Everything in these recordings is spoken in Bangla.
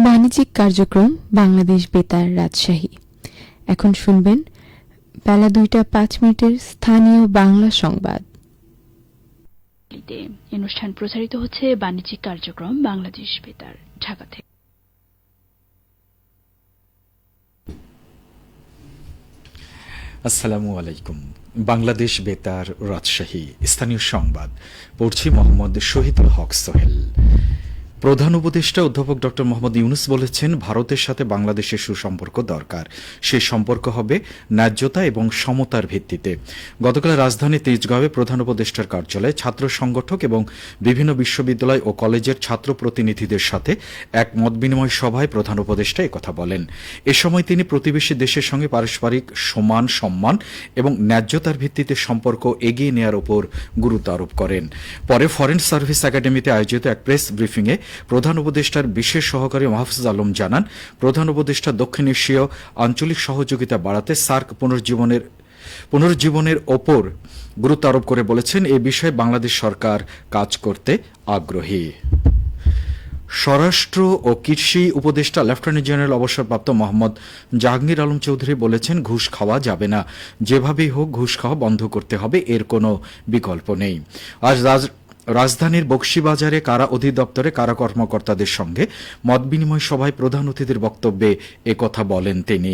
বাণিজ্যিক কার্যক্রম বাংলাদেশ বেতার রাজশাহী। এখন শুনবেন বেলা 2:05 স্থানীয় বাংলা সংবাদ। অনুষ্ঠান প্রচারিত হচ্ছে বাণিজ্যিক কার্যক্রম বাংলাদেশ বেতার ঢাকা থেকে। আসসালামু আলাইকুম। বাংলাদেশ বেতার রাজশাহী স্থানীয় সংবাদ পড়ছি মোহাম্মদ শহীদুল হক সোহেল। প্রধান উপদেষ্টা অধ্যাপক ড মোহাম্মদ ইউনুস বলেছেন, ভারতের সাথে বাংলাদেশের সুসম্পর্ক দরকার। সেই সম্পর্ক হবে ন্যায্যতা এবং সমতার ভিত্তিতে। গতকাল রাজধানী তেজগাঁওয়ে প্রধান উপদেষ্টার কার্যালয়ে ছাত্র সংগঠক এবং বিভিন্ন বিশ্ববিদ্যালয় ও কলেজের ছাত্র প্রতিনিধিদের সাথে এক মতবিনিময় সভায় প্রধান উপদেষ্টা একথা বলেন। এ সময় তিনি প্রতিবেশী দেশের সঙ্গে পারস্পরিক সমান সম্মান এবং ন্যায্যতার ভিত্তিতে সম্পর্ক এগিয়ে নেওয়ার উপর গুরুত্ব আরোপ করেন। পরে ফরেন সার্ভিস একাডেমিতে আয়োজিত এক প্রেস ব্রিফিংয়ে প্রধান উপদেষ্টার বিশেষ সহকারী মাহফুজ আলম জানান, প্রধান উপদেষ্টা দক্ষিণ এশীয় আঞ্চলিক সহযোগিতা বাড়াতে সার্ক পুনর্জীবনের ওপর গুরুত্ব আরোপ করে বলেছেন, এ বিষয়ে বাংলাদেশ সরকার কাজ করতে আগ্রহী। স্বরাষ্ট্র ও কৃষি উপদেষ্টা লেফটেন্যান্ট জেনারেল অবসরপ্রাপ্ত মোহাম্মদ জাহাঙ্গীর আলম চৌধুরী বলেছেন, ঘুষ খাওয়া যাবে না, যেভাবেই হোক ঘুষ খাওয়া বন্ধ করতে হবে, এর কোনো বিকল্প নেই। আজ রাজধানীর বকশীবাজারে কারা অধিদপ্তরে কারা কর্মকর্তাদের সঙ্গে মতবিনিময় সভায় প্রধান অতিথির বক্তব্যে একথা বলেন তিনি।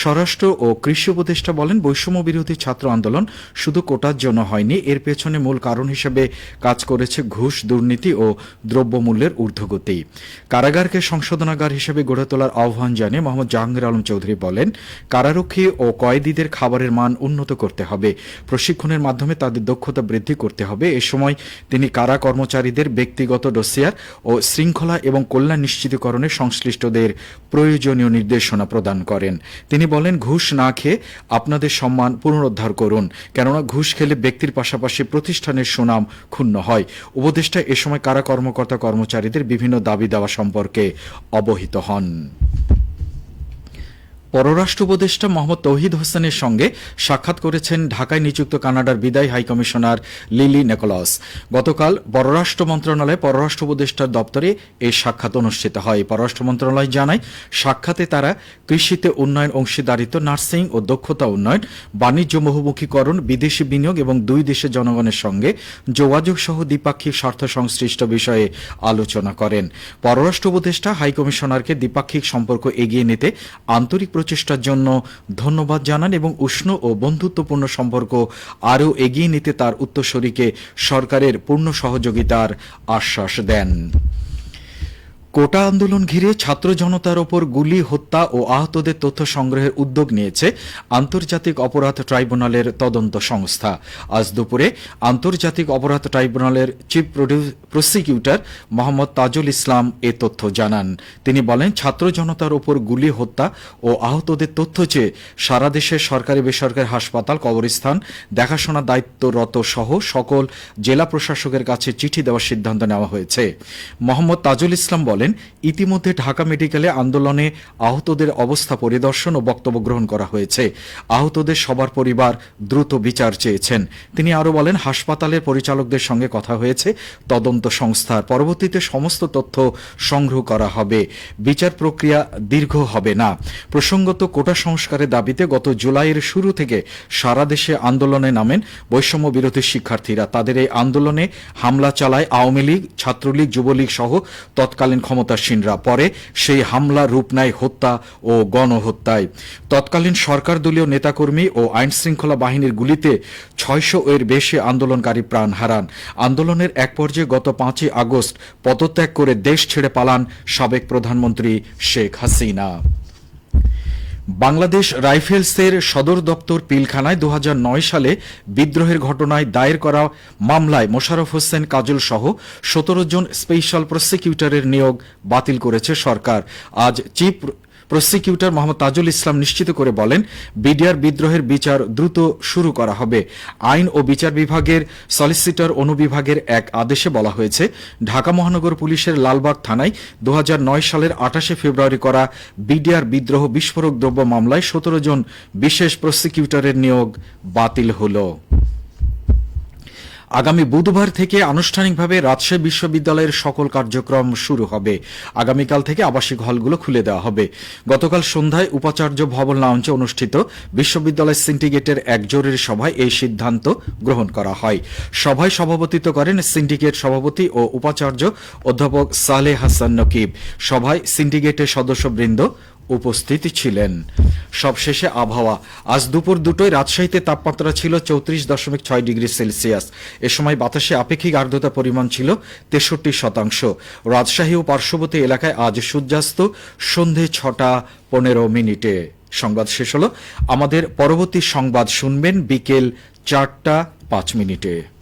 স্বরাষ্ট্র ও কৃষি উপদেষ্টা বলেন, বৈষম্য বিরোধী ছাত্র আন্দোলন শুধু কোটার জন্য হয়নি, এর পেছনে মূল কারণ হিসেবে কাজ করেছে ঘুষ, দুর্নীতি ও দ্রব্যমূল্যের ঊর্ধ্বগতি। কারাগারকে সংশোধনাগার হিসেবে গড়ে তোলার আহ্বান জানিয়ে মোহাম্মদ জাহাঙ্গীর আলম চৌধুরী বলেন, কারারক্ষী ও কয়েদিদের খাবারের মান উন্নত করতে হবে, প্রশিক্ষণের মাধ্যমে তাদের দক্ষতা বৃদ্ধি করতে হবে। এ সময় তিনি কারা কর্মচারীদের ব্যক্তিগত ডোসিয়ার ও শৃঙ্খলা এবং কল্যাণ নিশ্চিতকরণে সংশ্লিষ্টদের প্রয়োজনীয় নির্দেশনা প্রদান করেন। তিনি বলেন, ঘুষ না খেয়ে আপনাদের সম্মান পুনরুদ্ধার করুন, কেননা ঘুষ খেলে ব্যক্তির পাশাপাশি প্রতিষ্ঠানের সুনাম ক্ষুণ্ণ হয়। উপদেষ্টা এ সময় কারা কর্মকর্তা কর্মচারীদের বিভিন্ন দাবি দেওয়া সম্পর্কে অবহিত হন। পররাষ্ট্র উপদেষ্টা মোহাম্মদ তৌহিদ হোসেনের সঙ্গে সাক্ষাৎ করেছেন ঢাকায় নিযুক্ত কানাডার বিদায়ী হাইকমিশনার লিলি নিকোলাস। গতকাল পররাষ্ট্র মন্ত্রণালয়ে পররাষ্ট্র উপদেষ্টার দপ্তরে এই সাক্ষাৎ অনুষ্ঠিত হয়। পররাষ্ট্র মন্ত্রণালয় জানায়, সাক্ষাতে তারা কৃষিতে উন্নয়ন অংশীদারিত্ব, নার্সিং ও দক্ষতা উন্নয়ন, বাণিজ্য বহুমুখীকরণ, বিদেশি বিনিয়োগ এবং দুই দেশের জনগণের সঙ্গে যোগাযোগ সহ দ্বিপাক্ষিক স্বার্থ সংশ্লিষ্ট বিষয়ে আলোচনা করেন। পররাষ্ট্র উপদেষ্টা হাইকমিশনারকে দ্বিপাক্ষিক সম্পর্ক এগিয়ে নিতে আন্তরিক প্রচেষ্টার জন্য ধন্যবাদ জানান এবং উষ্ণ ও বন্ধুত্বপূর্ণ সম্পর্ক আরও এগিয়ে নিতে তার উত্তরসূরিকে সরকারের পূর্ণ সহযোগিতার আশ্বাস দেন। কোটা আন্দোলন ঘিরে ছাত্র জনতার ওপর গুলি, হত্যা ও আহতদের তথ্য সংগ্রহের উদ্যোগ নিয়েছে আন্তর্জাতিক অপরাধ ট্রাইব্যুনালের তদন্ত সংস্থা। আজ দুপুরে আন্তর্জাতিক অপরাধ ট্রাইব্যুনালের চিফ প্রসিকিউটর মোহাম্মদ তাজুল ইসলাম এ তথ্য জানান। তিনি বলেন, ছাত্র জনতার ওপর গুলি, হত্যা ও আহতদের তথ্য চেয়ে সারা দেশের সরকারি বেসরকারি হাসপাতাল, কবরস্থান দেখাশোনা দায়িত্বরত সহ সকল জেলা প্রশাসকের কাছে চিঠি দেওয়ার সিদ্ধান্ত নেওয়া হয়েছে। মোহাম্মদ তাজুল ইসলাম বলেন, ইতিমধ্যে ঢাকা মেডিকেলে আন্দোলনে আহতদের অবস্থা পরিদর্শন ও বক্তব্য গ্রহণ করা হয়েছে। আহতদের সবার পরিবার দ্রুত বিচার চেয়েছেন। তিনি আরও বলেন, হাসপাতালের পরিচালকদের সঙ্গে কথা হয়েছে তদন্ত সংস্থার। পরবর্তীতে সমস্ত তথ্য সংগ্রহ করা হবে। বিচার প্রক্রিয়া দীর্ঘ হবে না। প্রসঙ্গত, কোটা সংস্কারের দাবিতে গত জুলাইয়ের শুরু থেকে সারা দেশে আন্দোলনে নামেন বৈষম্য বিরোধী শিক্ষার্থীরা। তাদের এই আন্দোলনে হামলা চালায় আওয়ামী লীগ, ছাত্রলীগ, যুবলীগ সহ তৎকালীন ক্ষমতাসীনরা। পরে সেই হামলা রূপ নেয় হত্যা ও গণহত্যায়। তৎকালীন সরকার দলীয় নেতাকর্মী ও আইনশৃঙ্খলা বাহিনীর গুলিতে 600 এর বেশি আন্দোলনকারী প্রাণ হারান। আন্দোলনের এক পর্যায়ে গত 5 আগস্ট পদত্যাগ করে দেশ ছেড়ে পালান সাবেক প্রধানমন্ত্রী শেখ হাসিনা। বাংলাদেশ রাইফেলসের সদর দপ্তর পিলখানায় 2009 সালে বিদ্রোহের ঘটনায় দায়ের করা মামলায় মোশাররফ হোসেন কাজল সহ 17 জন স্পেশাল প্রসিকিউটরের নিয়োগ বাতিল করেছে সরকার। আজ চিফ প্রসিকিউটর মোহাম্মদ তাজুল ইসলাম নিশ্চিত করে বলেন, বিডিআর বিদ্রোহের বিচার দ্রুত শুরু করা হবে। আইন ও বিচার বিভাগের সলিসিটর অনুবিভাগের এক আদেশে বলা হয়েছে, ঢাকা মহানগর পুলিশের লালবাগ থানায় 2009 সালের 28 ফেব্রুয়ারি করা বিডিআর বিদ্রোহ বিস্ফোরক দ্রব্য মামলায় 17 জন বিশেষ প্রসিকিউটরের নিয়োগ বাতিল হল। আগামী বুধবার থেকে আনুষ্ঠানিকভাবে রাজশাহী বিশ্ববিদ্যালয়ের সকল কার্যক্রম শুরু হবে। আগামীকাল থেকে আবাসিক হলগুলো খুলে দেওয়া হবে। গতকাল সন্ধ্যায় উপাচার্য ভবন লাউঞ্জে অনুষ্ঠিত বিশ্ববিদ্যালয় সিন্ডিকেটের এক জরুরি সভায় এই সিদ্ধান্ত গ্রহণ করা হয়। সভায় সভাপতিত্ব করেন সিন্ডিকেট সভাপতি ও উপাচার্য অধ্যাপক সালেহ হাসান নকিব। সভায় সিন্ডিকেটের সদস্যবৃন্দ উপস্থিত ছিলেন। সবশেষে আবহাওয়া। আজ দুপুর 2টায় রাজশাহীতে তাপমাত্রা ছিল 34.6 ডিগ্রি সেলসিয়াস। এ সময় বাতাসে আপেক্ষিক আর্দ্রতার পরিমাণ ছিল 63%। রাজশাহী ও পার্শ্ববর্তী এলাকায় আজ সূর্যাস্ত সন্ধে 6:15। সংবাদ শেষ হলো। আমাদের পরবর্তী সংবাদ শুনবেন বিকেল 4:05।